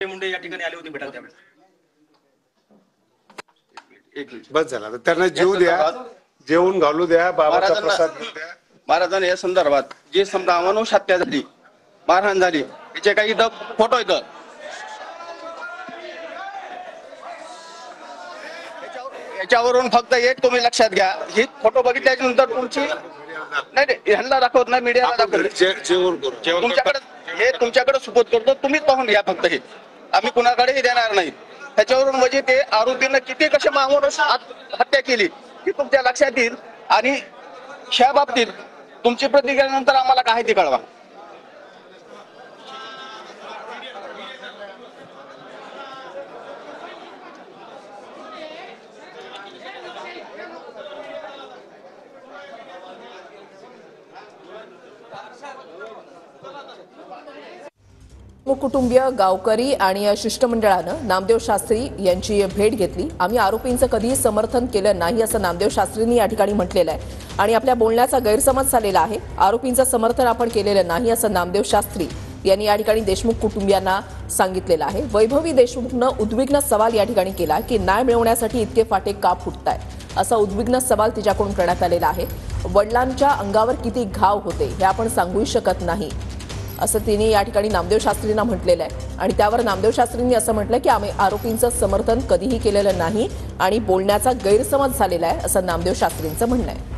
मुंडे या ठिकाणी आले होते भेटायला त्यावेळेस. बस झाला त्यांना जेवू द्या, जेवून घालू द्या, बाबाचा प्रसाद घेऊ द्या. महाराजांना या संदर्भात जे समजा अमानुष हत्या झाली, मारहाण झाली, याचे काही इथं फोटो इथं याच्यावरून फक्त एक तुम्ही लक्षात घ्या, ही फोटो बघितल्याच्या नंतर तुमची नाही ह्यांना दाखवत नाही, मीडियाला दाखवत जेवण करू, तुमच्याकडे सुपूर्द करतो, तुम्हीच पाहून घ्या फक्त हे, आम्ही कुणाकडेही देणार नाही. त्याच्यावरून म्हणजे ते आरोपीनं किती कशा माणूस हत्या केली ही तुमच्या लक्षात येईल आणि ह्या बाबतीत तुमची प्रतिक्रिया नंतर आम्हाला काय ती कळवा. कुटुंबीय, गावकरी आणि शिष्टमंडळानं नामदेव शास्त्री यांची भेट घेतली. आम्ही आरोपींचं कधीही समर्थन केलं नाही असं नामदेव शास्त्रींनी या ठिकाणी म्हटलेलं आहे आणि आपल्या बोलण्याचा गैरसमज झालेला आहे. आरोपींचं समर्थन आपण केलेलं नाही असं नामदेव शास्त्री यांनी या ठिकाणी देशमुख कुटुंबियांना सांगितलेलं आहे. वैभवी देशमुखनं उद्विग्न सवाल या ठिकाणी केला की न्याय मिळवण्यासाठी इतके फाटे का फुटतायत असा उद्विग्न सवाल तिच्याकडून करण्यात आलेला आहे. वडिलांच्या अंगावर किती घाव होते हे आपण सांगूही शकत नाही असं तिने या ठिकाणी नामदेव शास्त्रींना म्हटलेलं आहे आणि त्यावर नामदेव शास्त्रींनी असं म्हटलं की आम्ही आरोपींचं समर्थन कधीही केलेलं नाही आणि बोलण्याचा गैरसमज झालेला आहे असं नामदेव शास्त्रींचं म्हणणं आहे.